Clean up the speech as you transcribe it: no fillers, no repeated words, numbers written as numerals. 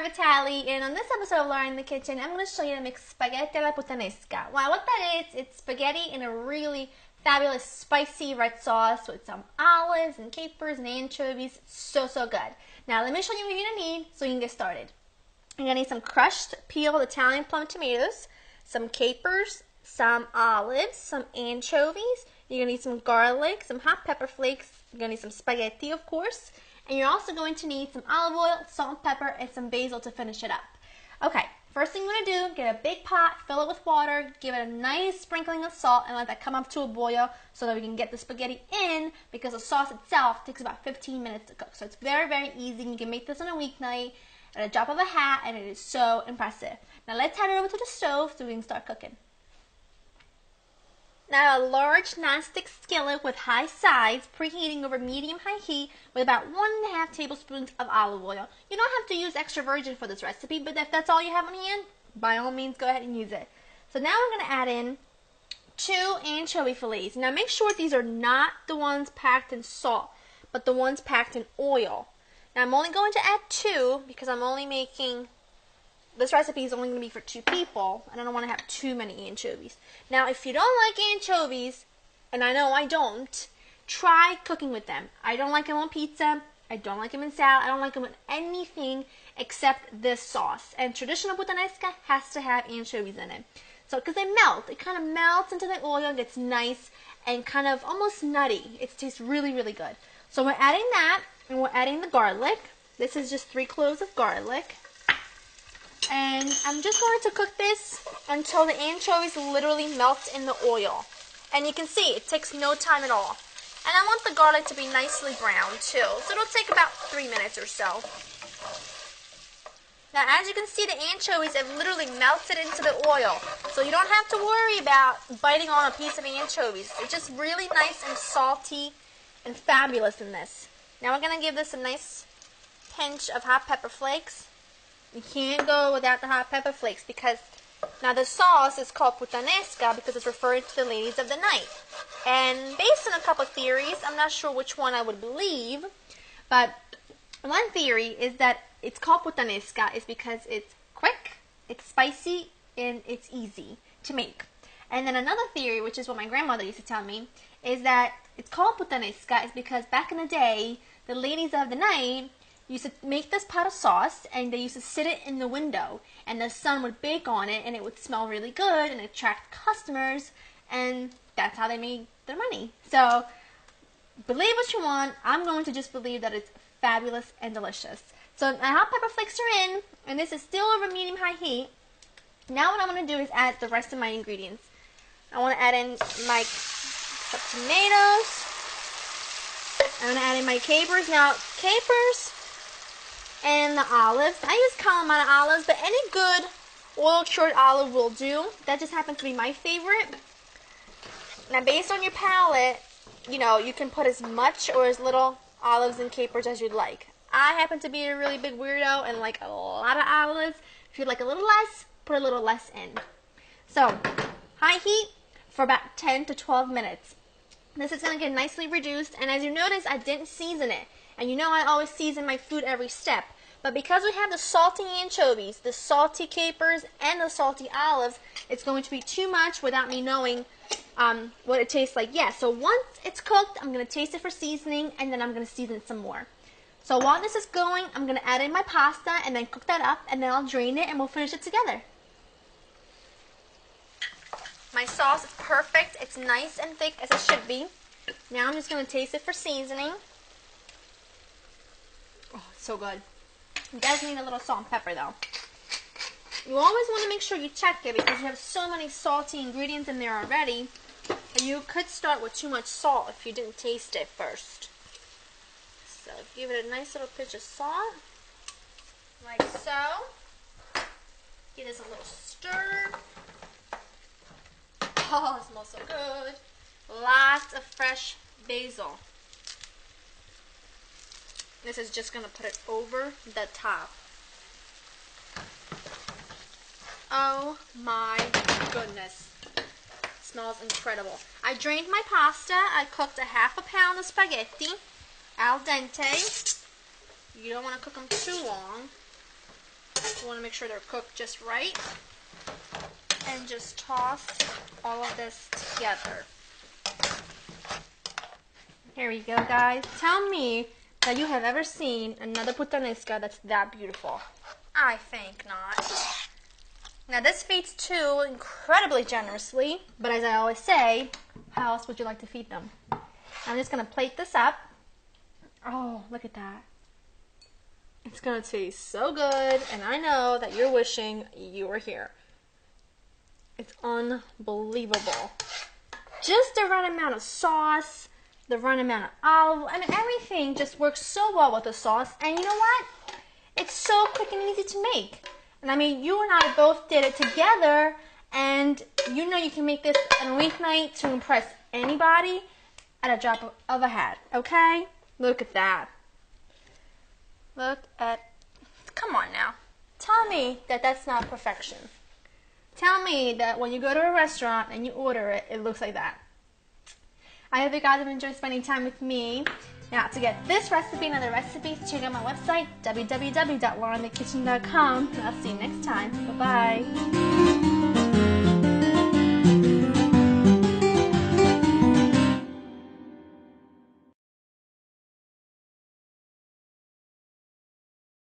Vitali, and on this episode of Laura in the Kitchen, I'm going to show you how to make spaghetti alla puttanesca. Well, what that is, it's spaghetti in a really fabulous spicy red sauce with some olives and capers and anchovies. It's so good. Now, let me show you what you're going to need so you can get started. You're going to need some crushed, peeled Italian plum tomatoes, some capers, some olives, some anchovies. You're going to need some garlic, some hot pepper flakes. You're going to need some spaghetti, of course. And you're also going to need some olive oil, salt and pepper, and some basil to finish it up. Okay, first thing you're going to do, get a big pot, fill it with water, give it a nice sprinkling of salt, and let that come up to a boil so that we can get the spaghetti in, because the sauce itself takes about 15 minutes to cook. So it's very easy. You can make this on a weeknight at a drop of a hat, and it is so impressive. Now let's head over to the stove so we can start cooking. Now a large non-stick skillet with high sides, preheating over medium-high heat with about 1.5 tablespoons of olive oil. You don't have to use extra virgin for this recipe, but if that's all you have on hand, by all means go ahead and use it. So now I'm going to add in 2 anchovy fillets. Now make sure these are not the ones packed in salt, but the ones packed in oil. Now I'm only going to add 2 because I'm only making... This recipe is only going to be for 2 people, and I don't want to have too many anchovies. Now, if you don't like anchovies, and I know I don't, try cooking with them. I don't like them on pizza. I don't like them in salad. I don't like them in anything except this sauce. And traditional puttanesca has to have anchovies in it. So, because they melt. It kind of melts into the oil and gets nice and kind of almost nutty. It tastes really good. So, we're adding that, and we're adding the garlic. This is just 3 cloves of garlic. And I'm just going to cook this until the anchovies literally melt in the oil. And you can see it takes no time at all. And I want the garlic to be nicely browned too. So it'll take about 3 minutes or so. Now as you can see, the anchovies have literally melted into the oil. So you don't have to worry about biting on a piece of anchovies. It's just really nice and salty and fabulous in this. Now we're going to give this a nice pinch of hot pepper flakes. You can't go without the hot pepper flakes because now the sauce is called puttanesca because it's referring to the ladies of the night. And based on a couple of theories, I'm not sure which one I would believe, but one theory is that it's called puttanesca is because it's quick, it's spicy, and it's easy to make. And then another theory, which is what my grandmother used to tell me, is that it's called puttanesca is because back in the day, the ladies of the night used to make this pot of sauce, and they used to sit it in the window, and the sun would bake on it, and it would smell really good and attract customers, and that's how they made their money. So, believe what you want. I'm going to just believe that it's fabulous and delicious. So, my hot pepper flakes are in, and this is still over medium-high heat. Now what I'm going to do is add the rest of my ingredients. I want to add in my tomatoes. I'm going to add in my capers. Now, capers and the olives. I use Kalamata olives, but any good oil-cured olive will do. That just happens to be my favorite. Now, based on your palate, you know, you can put as much or as little olives and capers as you'd like. I happen to be a really big weirdo and like a lot of olives. If you'd like a little less, put a little less in. So, high heat for about 10 to 12 minutes. This is going to get nicely reduced, and as you notice, I didn't season it. And you know I always season my food every step. But because we have the salty anchovies, the salty capers, and the salty olives, it's going to be too much without me knowing what it tastes like. Yeah, so once it's cooked, I'm going to taste it for seasoning, and then I'm going to season some more. So while this is going, I'm going to add in my pasta, and then cook that up, and then I'll drain it, and we'll finish it together. My sauce is perfect. It's nice and thick, as it should be. Now I'm just going to taste it for seasoning. Oh, it's so good. It does need a little salt and pepper though. You always want to make sure you check it because you have so many salty ingredients in there already. And you could start with too much salt if you didn't taste it first. So give it a nice little pinch of salt. Like so. Give this a little stir. Oh, it smells so good. Lots of fresh basil. This is just going to put it over the top. Oh my goodness. It smells incredible. I drained my pasta. I cooked a half a pound of spaghetti al dente. You don't want to cook them too long. You want to make sure they're cooked just right. And just toss all of this together. Here we go, guys. Tell me that you have ever seen another puttanesca that's that beautiful. I think not. Now this feeds two incredibly generously, but as I always say, how else would you like to feed them? I'm just going to plate this up. Oh, look at that. It's going to taste so good, and I know that you're wishing you were here. It's unbelievable. Just the right amount of sauce, the right amount of olive, I mean everything just works so well with the sauce, and you know what? It's so quick and easy to make. And I mean, you and I both did it together, and you know you can make this on a weeknight to impress anybody at a drop of a hat, okay? Look at that. Look at, come on now. Tell me that that's not perfection. Tell me that when you go to a restaurant and you order it, it looks like that. I hope you guys have enjoyed spending time with me. Now, to get this recipe and other recipes, check out my website, www.laureninthekitchen.com. I'll see you next time. Bye-bye.